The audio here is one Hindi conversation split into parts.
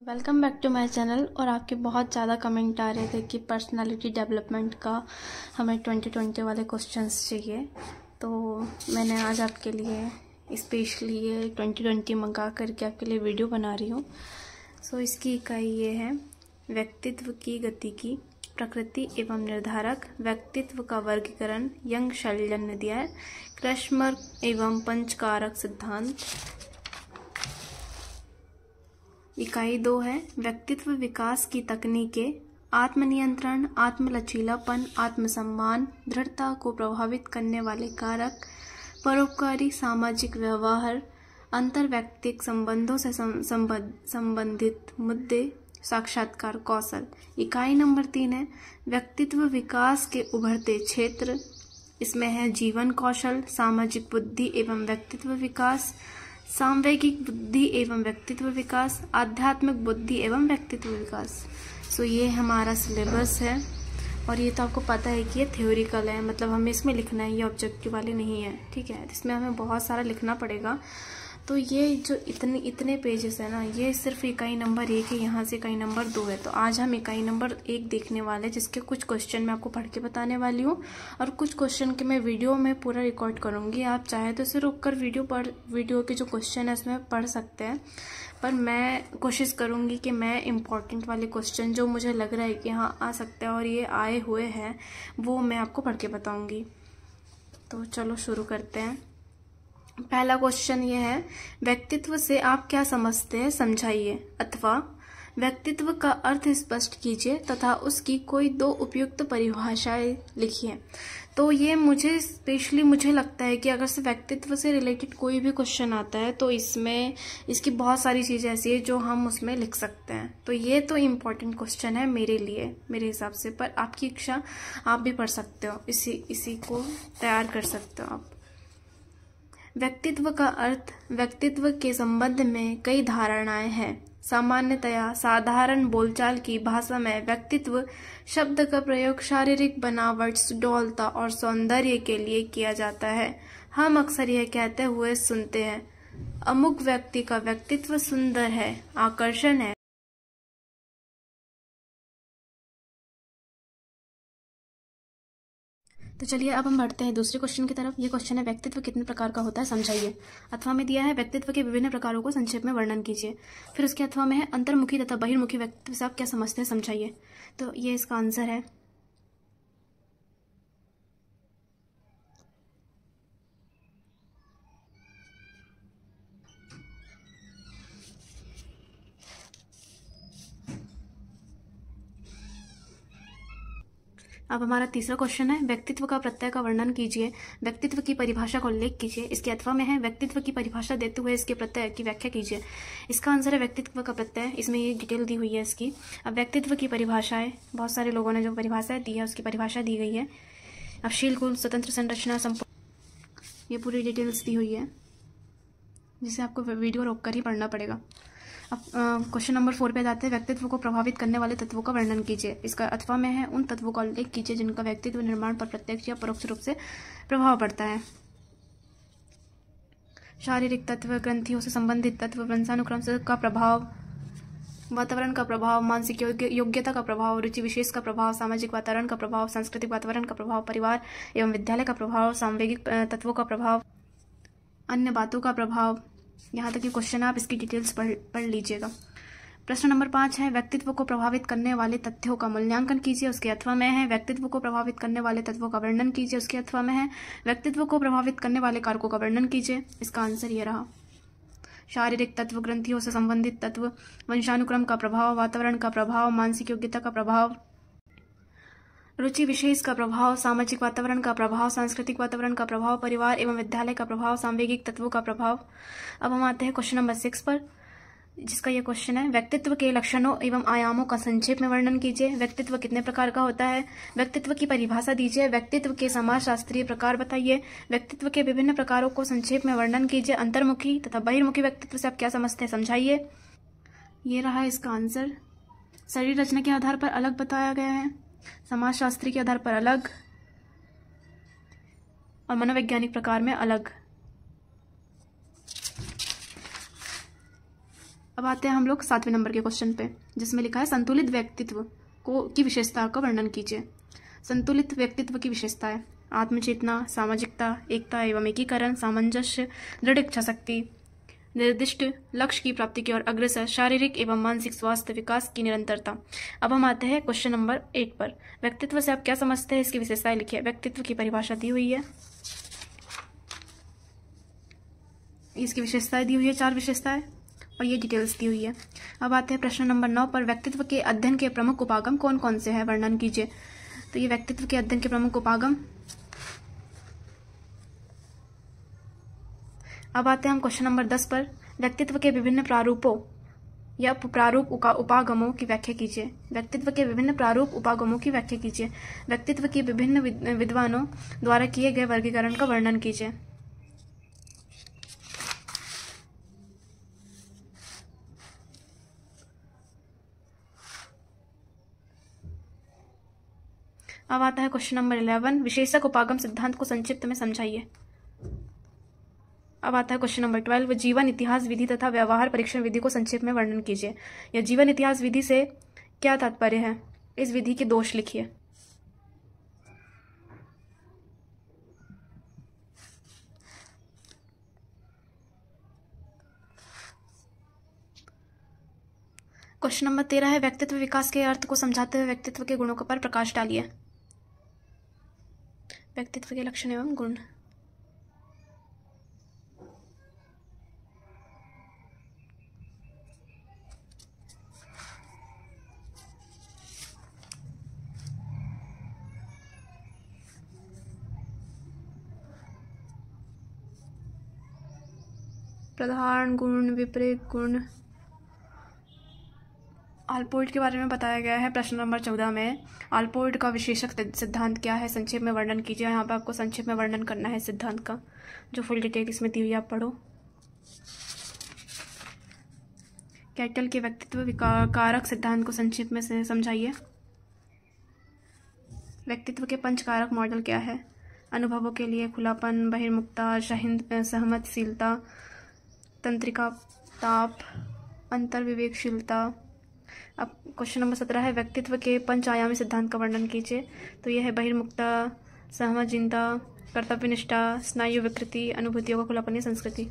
Welcome back to my channel. और आपके बहुत ज़्यादा कमेंट आ रहे थे कि पर्सनालिटी डेवलपमेंट का हमें 2020 वाले क्वेश्चंस चाहिए, तो मैंने आज आपके लिए स्पेशली ये 2020 मंगा करके आपके लिए वीडियो बना रही हूँ। सो इसकी इकाई ये है व्यक्तित्व की गति की प्रकृति एवं निर्धारक, व्यक्तित्व का वर्गीकरण, यंग शैल्यन ने दिया है, क्रैमर एवं पंचकारक सिद्धांत। इकाई 2 है व्यक्तित्व विकास की तकनीकें, आत्मनियंत्रण, आत्मलचीलापन, आत्मसम्मान, दृढ़ता को प्रभावित करने वाले कारक, परोपकारी सामाजिक व्यवहार, अंतर्वैयक्तिक संबंधों से संबंधित मुद्दे, साक्षात्कार कौशल। इकाई नंबर 3 है व्यक्तित्व विकास के उभरते क्षेत्र। इसमें है जीवन कौशल, सामाजिक बुद्धि एवं व्यक्तित्व विकास, सांवेगिक बुद्धि एवं व्यक्तित्व विकास, आध्यात्मिक बुद्धि एवं व्यक्तित्व विकास। सो ये हमारा सिलेबस है और ये तो आपको पता है कि ये थ्योरिकल है, मतलब हमें इसमें लिखना है, ये ऑब्जेक्टिव वाले नहीं है, ठीक है। इसमें हमें बहुत सारा लिखना पड़ेगा। तो ये जो इतने पेजेस है ना, ये सिर्फ इकाई नंबर 1 है, यहाँ से इकाई नंबर 2 है। तो आज हम इकाई नंबर 1 देखने वाले हैं, जिसके कुछ क्वेश्चन मैं आपको पढ़ के बताने वाली हूँ और कुछ क्वेश्चन के मैं वीडियो में पूरा रिकॉर्ड करूँगी। आप चाहे तो सिर्फ रुक कर वीडियो के जो क्वेश्चन है उसमें पढ़ सकते हैं, पर मैं कोशिश करूँगी कि मैं इम्पॉर्टेंट वाले क्वेश्चन जो मुझे लग रहा है कि हाँ आ सकते हैं और ये आए हुए हैं, वो मैं आपको पढ़ के बताऊँगी। तो चलो शुरू करते हैं। पहला क्वेश्चन ये है व्यक्तित्व से आप क्या समझते हैं, समझाइए, अथवा व्यक्तित्व का अर्थ स्पष्ट कीजिए तथा उसकी कोई 2 उपयुक्त परिभाषाएं लिखिए। तो ये मुझे लगता है कि अगर से व्यक्तित्व से रिलेटेड कोई भी क्वेश्चन आता है तो इसमें इसकी बहुत सारी चीज़ें ऐसी है जो हम उसमें लिख सकते हैं। तो ये तो इम्पोर्टेंट क्वेश्चन है मेरे लिए, मेरे हिसाब से, पर आपकी इच्छा, आप भी पढ़ सकते हो, इसी को तैयार कर सकते हो आप। व्यक्तित्व का अर्थ, व्यक्तित्व के संबंध में कई धारणाएं हैं। सामान्यतया साधारण बोलचाल की भाषा में व्यक्तित्व शब्द का प्रयोग शारीरिक बनावट, सुडौलता और सौंदर्य के लिए किया जाता है। हम अक्सर यह कहते हुए सुनते हैं, अमुक व्यक्ति का व्यक्तित्व सुंदर है, आकर्षण है। तो चलिए अब हम बढ़ते हैं दूसरे क्वेश्चन की तरफ। ये क्वेश्चन है व्यक्तित्व कितने प्रकार का होता है, समझाइए। अथवा में दिया है व्यक्तित्व के विभिन्न प्रकारों को संक्षेप में वर्णन कीजिए। फिर उसके अथवा में है अंतर्मुखी तथा बहिर्मुखी व्यक्तित्व से आप क्या समझते हैं, समझाइए। तो ये इसका आंसर है। अब हमारा तीसरा क्वेश्चन है व्यक्तित्व का प्रत्यय का वर्णन कीजिए, व्यक्तित्व की परिभाषा का उल्लेख कीजिए। इसके अथवा में है व्यक्तित्व की परिभाषा देते हुए इसके प्रत्यय की व्याख्या कीजिए। इसका आंसर है व्यक्तित्व का प्रत्यय, इसमें ये डिटेल दी हुई है इसकी। अब व्यक्तित्व की परिभाषाएं, बहुत सारे लोगों ने जो परिभाषा दी है उसकी परिभाषा दी गई है। अब शील, गुण, स्वतंत्र, संरचना, संपूर्ण, ये पूरी डिटेल्स दी हुई है, जिसे आपको वीडियो रोक कर ही पढ़ना पड़ेगा। अब क्वेश्चन नंबर 4 पे जाते हैं व्यक्तित्व को प्रभावित करने वाले तत्वों का वर्णन कीजिए। इसका अथवा में है उन तत्वों का उल्लेख कीजिए जिनका व्यक्तित्व निर्माण पर प्रत्यक्ष या परोक्ष रूप से प्रभाव पड़ता है। शारीरिक तत्व, ग्रंथियों से संबंधित तत्व, वंशानुक्रम का प्रभाव, वातावरण का प्रभाव, मानसिक योग्यता का प्रभाव, रुचि विशेष का प्रभाव, सामाजिक वातावरण का प्रभाव, सांस्कृतिक वातावरण का प्रभाव, परिवार एवं विद्यालय का प्रभाव, सांवेगिक तत्वों का प्रभाव, अन्य बातों का प्रभाव। यहाँ तक ये क्वेश्चन आप इसकी डिटेल्स पढ़ लीजिएगा। प्रश्न नंबर 5 है व्यक्तित्व को प्रभावित करने वाले तथ्यों का मूल्यांकन कीजिए। उसके अथवा में है व्यक्तित्व को प्रभावित करने वाले तत्वों का वर्णन कीजिए। उसके अथवा में है व्यक्तित्व को प्रभावित करने वाले कारकों का वर्णन कीजिए। इसका आंसर ये रहा। शारीरिक तत्व, ग्रंथियों से संबंधित तत्व, वंशानुक्रम का प्रभाव, वातावरण का प्रभाव, मानसिक योग्यता का प्रभाव, रुचि विशेष का प्रभाव, सामाजिक वातावरण का प्रभाव, सांस्कृतिक वातावरण का प्रभाव, परिवार एवं विद्यालय का प्रभाव, सांवेगिक तत्वों का प्रभाव। अब हम आते हैं क्वेश्चन नंबर 6 पर, जिसका यह क्वेश्चन है व्यक्तित्व के लक्षणों एवं आयामों का संक्षेप में वर्णन कीजिए। व्यक्तित्व कितने प्रकार का होता है, व्यक्तित्व की परिभाषा दीजिए, व्यक्तित्व के समाजशास्त्रीय प्रकार बताइए, व्यक्तित्व के विभिन्न प्रकारों को संक्षेप में वर्णन कीजिए, अंतर्मुखी तथा बहिर्मुखी व्यक्तित्व से आप क्या समझते हैं, समझाइए। ये रहा इसका आंसर। शरीर रचना के आधार पर अलग बताया गया है, समाजशास्त्री के आधार पर अलग और मनोवैज्ञानिक प्रकार में अलग। अब आते हैं हम लोग 7वें नंबर के क्वेश्चन पे, जिसमें लिखा है संतुलित व्यक्तित्व की विशेषता का वर्णन कीजिए। संतुलित व्यक्तित्व की विशेषताएं: आत्मचेतना, सामाजिकता, एकता एवं एकीकरण, सामंजस्य, दृढ़ इच्छा शक्ति, निर्दिष्ट लक्ष्य की प्राप्ति की ओर अग्रसर, शारीरिक एवं मानसिक स्वास्थ्य, विकास की निरंतरता। अब हम आते हैं क्वेश्चन नंबर 8 पर। व्यक्तित्व से आप क्या समझते हैं, इसकी विशेषताएं लिखिए। व्यक्तित्व की परिभाषा दी हुई है, इसकी विशेषताएं दी हुई है, 4 विशेषताएं, और ये डिटेल्स दी हुई है। अब आते हैं प्रश्न नंबर 9 पर। व्यक्तित्व के अध्ययन के प्रमुख उपागम कौन कौन से हैं, वर्णन कीजिए। तो ये व्यक्तित्व के अध्ययन के प्रमुख उपागम। अब आते हैं हम क्वेश्चन नंबर 10 पर। व्यक्तित्व के विभिन्न प्रारूपों या प्रारूप उपागमों की व्याख्या कीजिए। व्यक्तित्व के विभिन्न प्रारूप उपागमों की व्याख्या कीजिए। व्यक्तित्व की विभिन्न विद्वानों द्वारा किए गए वर्गीकरण का वर्णन कीजिए। अब आता है क्वेश्चन नंबर 11। विशेषक उपागम सिद्धांत को संक्षिप्त में समझाइए। अब आता है क्वेश्चन नंबर 12। जीवन इतिहास विधि तथा व्यवहार परीक्षण विधि को संक्षेप में वर्णन कीजिए। या जीवन इतिहास विधि से क्या तात्पर्य है, इस विधि के दोष लिखिए। क्वेश्चन नंबर 13 है। व्यक्तित्व विकास के अर्थ को समझाते हुए व्यक्तित्व के गुणों पर प्रकाश डालिए। व्यक्तित्व के लक्षण एवं गुण। प्रधान गुण, विपरीत गुण। आल्पोर्ट के बारे में बताया गया है प्रश्न नंबर 14 में। आल्पोर्ट का विशेषक सिद्धांत क्या है, संक्षेप में वर्णन कीजिए। यहाँ पे आपको संक्षेप में वर्णन करना है सिद्धांत का, जो फुल डिटेल इसमें दी हुई आप पढ़ो। कैटल के व्यक्तित्व कारक सिद्धांत को संक्षेप में से समझाइए। व्यक्तित्व के पंचकारक मॉडल क्या है? अनुभवों के लिए खुलापन, बहिर्मुखता, सहमतशीलता, तंत्रिका ताप, अंतर्विवेकशीलता। अब क्वेश्चन नंबर 17 है। व्यक्तित्व के पंच आयामी सिद्धांत का वर्णन कीजिए। तो यह है बहिर्मुखता, सहमतशीलता, कर्तव्यनिष्ठा, स्नायु विकृति, अनुभूतियों का खुलापन, संस्कृति।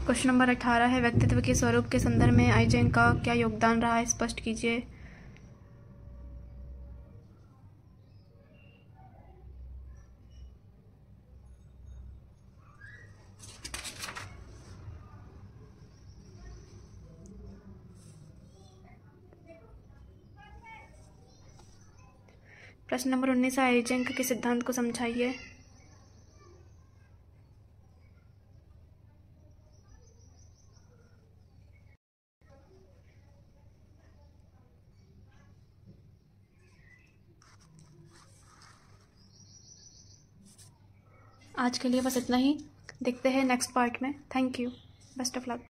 क्वेश्चन नंबर 18 है। व्यक्तित्व के स्वरूप के संदर्भ में आइजेंक का क्या योगदान रहा है, स्पष्ट कीजिए। प्रश्न नंबर 19 है। आइजेंक के सिद्धांत को समझाइए। आज के लिए बस इतना ही, देखते हैं नेक्स्ट पार्ट में। Thank you, best of luck.